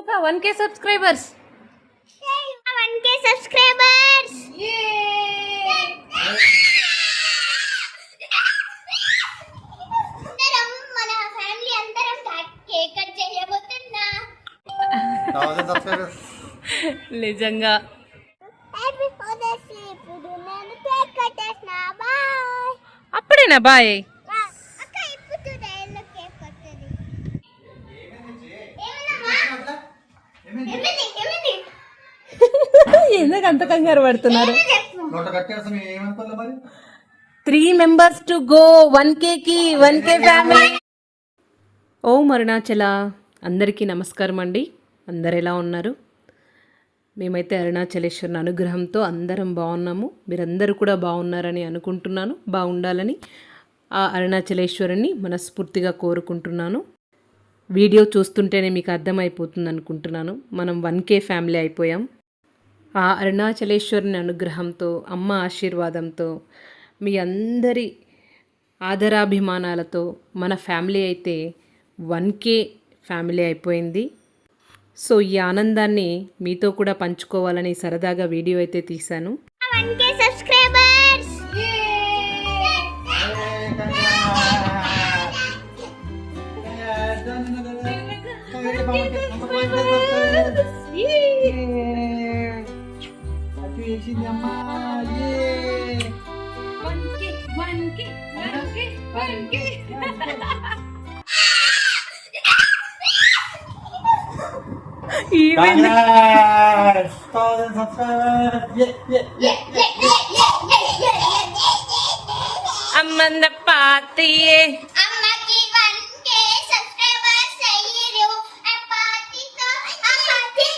Puka 1K subscribers. 1K subscribers. అందరం మన family అందరం కేక్ కట్ చేయబోతున్నా. 1000 subscribers. నిజంగా హ్యాపీ ఫాదర్స్ డే. ఇప్పుడు నేను కేక్ కట్ చేస్తున్నా. బాయ్. అప్పుడేనా బాయ్? అక్క ఇప్పుడు డైలో కేక్ కట్టేది. ఎందుకు అంత కంగారు పడుతున్నారు? నోట కట్టేస్తాం ఏమనుకోలే మరి. 3 members to go 1K కి 1K ఫ్యామిలీ. ఓం అరుణాచల అందరికీ నమస్కారం అండి. అందరు ఎలా ఉన్నారు? మేమైతే అరుణాచలేశ్వరుని అనుగ్రహంతో అందరం బాగున్నాము. మీరందరూ కూడా బాగున్నారని అనుకుంటున్నాను. బాగుండాలని ఆ అరుణాచలేశ్వరుని మనస్ఫూర్తిగా కోరుకుంటున్నాను. వీడియో చూస్తుంటేనే మీకు అర్థమైపోతుంది అనుకుంటున్నాను. మనం 1K ఫ్యామిలీ అయిపోయాం. ఆ అరుణాచలేశ్వరుని అనుగ్రహంతో, అమ్మ ఆశీర్వాదంతో, మీ అందరి ఆదరాభిమానాలతో మన ఫ్యామిలీ అయితే 1K ఫ్యామిలీ అయిపోయింది. సో ఈ ఆనందాన్ని మీతో కూడా పంచుకోవాలని సరదాగా వీడియో అయితే తీశాను. 1K subscribers. Congrats! 1000 subscribers! అమ్మంద పాతియే అమ్మకి 1K subscribers అయ్యిరు. ఆ పార్టీతో అమ్మకి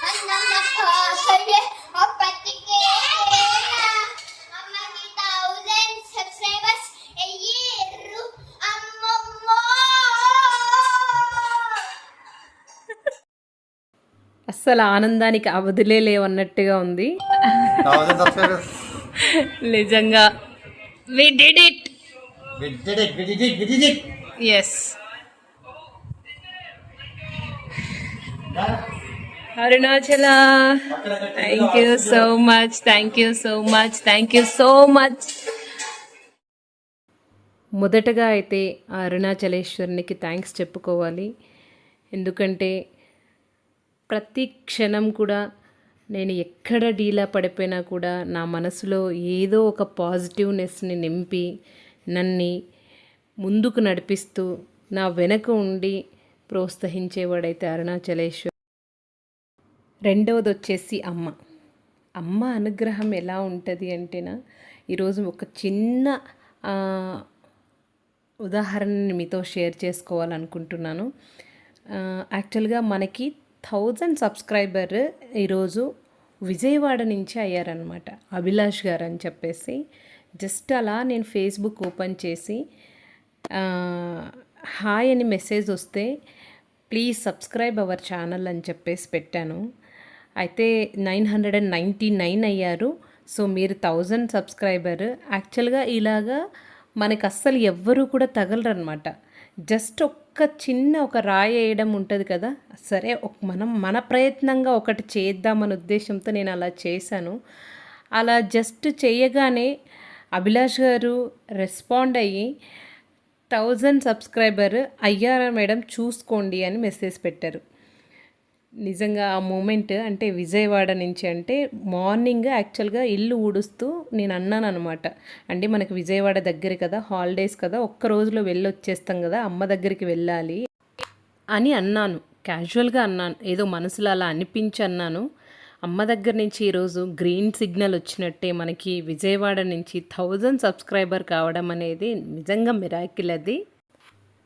అన్నమ్మ పాసయే ఆ పార్టీకే అమ్మకి 1000 subscribers అయ్యిరు. అమ్మమ్మ అస్సలు ఆనందానికి అవధులే లేవన్నట్టుగా ఉంది. 1000 subscribers. నిజంగా we did it. We did it. Yes. Arunachala thank you so much. మొదటగా అయితే ఆ అరుణాచలేశ్వరునికి థ్యాంక్స్ చెప్పుకోవాలి. ఎందుకంటే ప్రతి క్షణం కూడా నేను ఎక్కడ డీలా పడిపోయినా కూడా నా మనసులో ఏదో ఒక పాజిటివ్నెస్ని నింపి నన్ను ముందుకు నడిపిస్తూ నా వెనక ఉండి ప్రోత్సహించేవాడైతే అరుణాచలేశ్వర్. రెండవది వచ్చేసి అమ్మ అనుగ్రహం ఎలా ఉంటుంది అంటేనా, ఈరోజు ఒక చిన్న ఉదాహరణని మీతో షేర్ చేసుకోవాలనుకుంటున్నాను. యాక్చువల్గా మనకి 1000 సబ్స్క్రైబర్ ఈరోజు విజయవాడ నుంచి అయ్యారనమాట, అభిలాష్ గారు అని చెప్పేసి. జస్ట్ అలా నేను ఫేస్బుక్ ఓపెన్ చేసి హాయ్ అని మెసేజ్ వస్తే ప్లీజ్ సబ్స్క్రైబ్ అవర్ ఛానల్ అని చెప్పేసి పెట్టాను. అయితే 999 అయ్యారు. సో మీరు 1000 సబ్స్క్రైబర్. యాక్చువల్గా ఇలాగా మనకు అస్సలు ఎవ్వరూ కూడా తగలరనమాట. జస్ట్ ఒక్క చిన్న ఒక రాయి వేయడం ఉంటుంది కదా, సరే మనం మన ప్రయత్నంగా ఒకటి చేద్దామనే ఉద్దేశంతో నేను అలా చేశాను. అలా జస్ట్ చేయగానే అభిలాష్ గారు రెస్పాండ్ అయ్యి 1000 సబ్స్క్రైబర్ అయ్యారా మేడం చూసుకోండి అని మెసేజ్ పెట్టారు. నిజంగా ఆ మూమెంట్ అంటే విజయవాడ నుంచి అంటే మార్నింగ్ యాక్చువల్గా ఇల్లు ఊడుస్తూ నేను అన్నాను అనమాట. అంటే మనకి విజయవాడ దగ్గర కదా, హాలిడేస్ కదా, ఒక్క రోజులో వెళ్ళొచ్చేస్తాం కదా, అమ్మ దగ్గరికి వెళ్ళాలి అని అన్నాను. క్యాజువల్గా అన్నాను, ఏదో మనసులో అలా అనిపించి అన్నాను. అమ్మ దగ్గర నుంచి ఈరోజు గ్రీన్ సిగ్నల్ వచ్చినట్టే మనకి విజయవాడ నుంచి 1000 సబ్స్క్రైబర్ కావడం అనేది నిజంగా మిరాకిల్. అది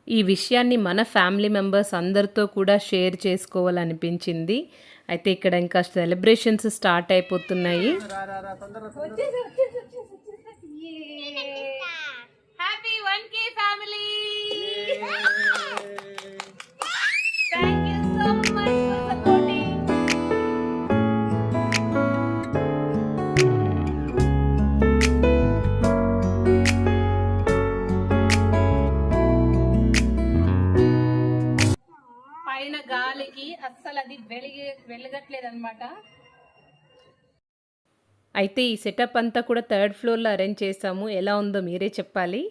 ఈ విషయాన్ని మన ఫ్యామిలీ మెంబర్స్ అందరితో కూడా షేర్ చేసుకోవాలనిపించింది. అయితే ఇక్కడ ఇంకా సెలబ్రేషన్స్ స్టార్ట్ అయిపోతున్నాయి. Happy 1K family. Thank you so much for supporting. లైట్కి అస్సలు అది వెలగట్లేదు అనమాట. అయితే ఈ సెటప్ అంతా కూడా 3rd ఫ్లోర్లో అరేంజ్ చేసాము. ఎలా ఉందో మీరే చెప్పాలి.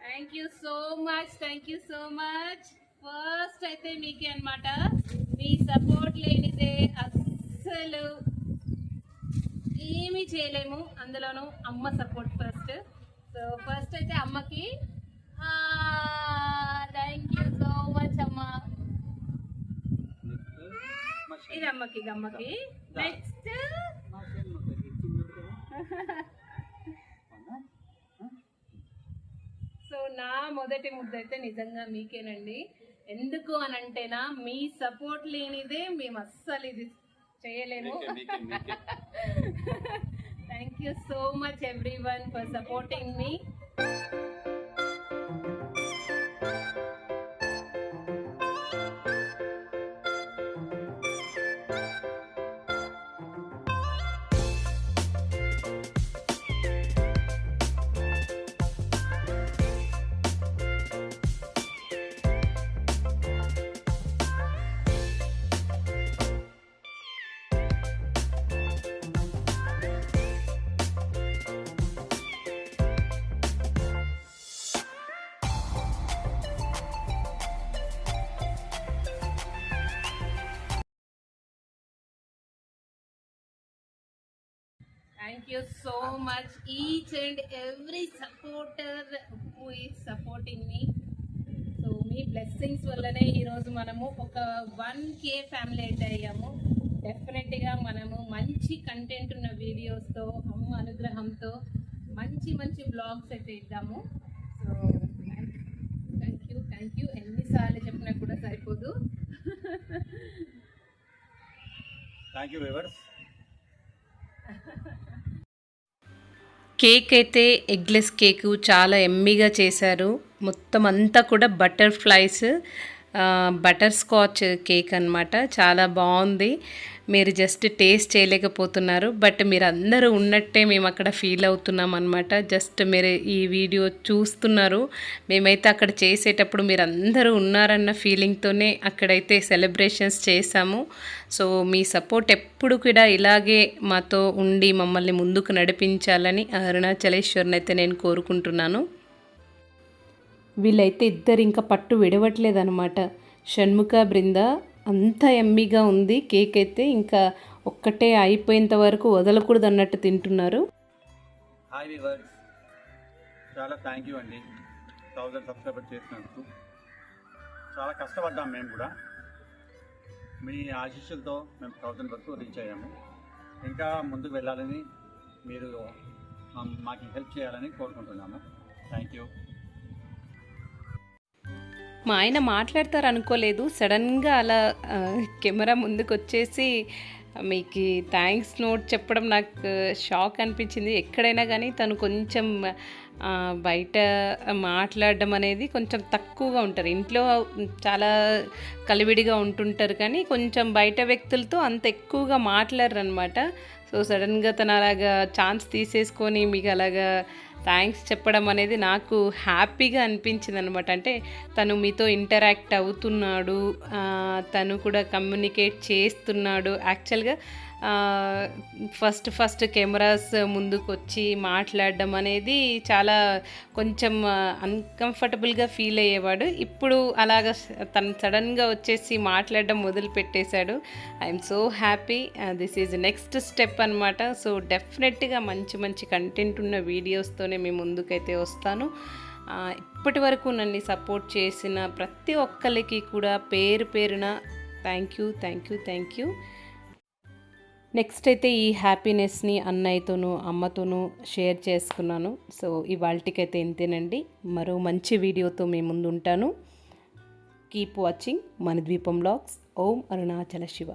Thank you so much. First అయితే మీకే అనమాట. మీ సపోర్ట్ లేనిదే అస్సలు ఏమీ చేయలేము. అందులోనూ అమ్మ సపోర్ట్ ఫస్ట్. సో ఫస్ట్ అయితే అమ్మకి థ్యాంక్ యూ సో మచ్ అమ్మ. ఇది అమ్మకి. నెక్స్ట్ సో నా మొదటి ముద్ద అయితే నిజంగా మీకేనండి. ఎందుకు అనంటేనా, మీ సపోర్ట్ లేనిదే మేము అస్సలు ఇది చేయలేము. Thank you so much everyone for supporting me. Thank you so much each and every supporter who is supporting me. So me blessings వల్లనే ఈరోజు మనము ఒక 1K ఫ్యామిలీ అయితే అయ్యాము. డెఫినెట్గా మనము మంచి కంటెంట్ ఉన్న వీడియోస్తో, అమ్మ అనుగ్రహంతో మంచి బ్లాగ్స్ అయితే ఇద్దాము. So thank you. ఎన్నిసార్లు చెప్పినా కూడా సరిపోదు. Thank you viewers. కేక్ అయితే ఎగ్లెస్ కేకు చాలా ఎమ్మీగా చేశారు. మొత్తం అంతా కూడా బటర్ఫ్లైస్ బటర్ స్కాచ్ కేక్ అనమాట. చాలా బాగుంది. మీరు జస్ట్ టేస్ట్ చేయలేకపోతున్నారు, బట్ మీరు అందరూ ఉన్నట్టే మేము అక్కడ ఫీల్ అవుతున్నాం అనమాట. జస్ట్ మీరు ఈ వీడియో చూస్తున్నారు, మేమైతే అక్కడ చేసేటప్పుడు మీరు అందరూ ఉన్నారన్న ఫీలింగ్తోనే అక్కడైతే సెలబ్రేషన్స్ చేశాము. సో మీ సపోర్ట్ ఎప్పుడు కూడా ఇలాగే మాతో ఉండి మమ్మల్ని ముందుకు నడిపించాలని అరుణాచలేశ్వరిని అయితే నేను కోరుకుంటున్నాను. వీళ్ళైతే ఇద్దరు ఇంకా పట్టు విడవట్లేదనమాట. షణ్ముఖ బృంద అంత ఎమ్మీగా ఉంది కేక్ అయితే. ఇంకా ఒక్కటే అయిపోయేంత వరకు వదలకూడదు అన్నట్టు తింటున్నారు. హాయ్ వ్యూవర్స్, చాలా థ్యాంక్ యూ అండి 1000 సబ్స్క్రైబర్ చేసినందుకు. చాలా కష్టపడ్డాం మేము కూడా. మీ ఆశీస్సులతో మేము 1000 వరకు రీచ్ అయ్యాము. ఇంకా ముందుకు వెళ్ళాలని, మీరు మాకు హెల్ప్ చేయాలని కోరుకుంటున్నాము. Thank you. మా ఆయన మాట్లాడతారు అనుకోలేదు, సడన్గా అలా కెమెరా ముందుకు వచ్చేసి మీకు థ్యాంక్స్ నోట్ చెప్పడం నాకు షాక్ అనిపించింది. ఎక్కడైనా కానీ తను కొంచెం బయట మాట్లాడడం అనేది కొంచెం తక్కువగా ఉంటారు. ఇంట్లో చాలా కలివిడిగా ఉంటుంటారు, కానీ కొంచెం బయట వ్యక్తులతో అంత ఎక్కువగా మాట్లాడరు అనమాట. సో సడన్గా తను అలాగా ఛాన్స్ తీసేసుకొని మీకు అలాగా థ్యాంక్స్ చెప్పడం అనేది నాకు హ్యాపీగా అనిపించింది అనమాట. అంటే తను మీతో ఇంటరాక్ట్ అవుతున్నాడు, తను కూడా కమ్యూనికేట్ చేస్తున్నాడు. యాక్చువల్గా ఫస్ట్ కెమెరాస్ ముందుకు వచ్చి మాట్లాడడం అనేది చాలా కొంచెం అన్కంఫర్టబుల్గా ఫీల్ అయ్యేవాడు. ఇప్పుడు అలాగ తను సడన్గా వచ్చేసి మాట్లాడడం మొదలు పెట్టేశాడు. I'm so happy. This is next step అనమాట. సో డెఫినెట్గా మంచి కంటెంట్ ఉన్న వీడియోస్తోనే మీ ముందుకైతే వస్తాను. ఇప్పటి వరకు నన్ను సపోర్ట్ చేసిన ప్రతి ఒక్కరికి కూడా పేరున థ్యాంక్ యూ. నెక్స్ట్ అయితే ఈ హ్యాపీనెస్ని అన్నయ్యతోనూ అమ్మతోనూ షేర్ చేసుకున్నాను. సో ఇవాళకైతే ఇంతేనండి. మరో మంచి వీడియోతో మీ ముందు ఉంటాను. కీప్ వాచింగ్ మన ద్వీపం వ్లాగ్స్. ఓం అరుణాచల శివ.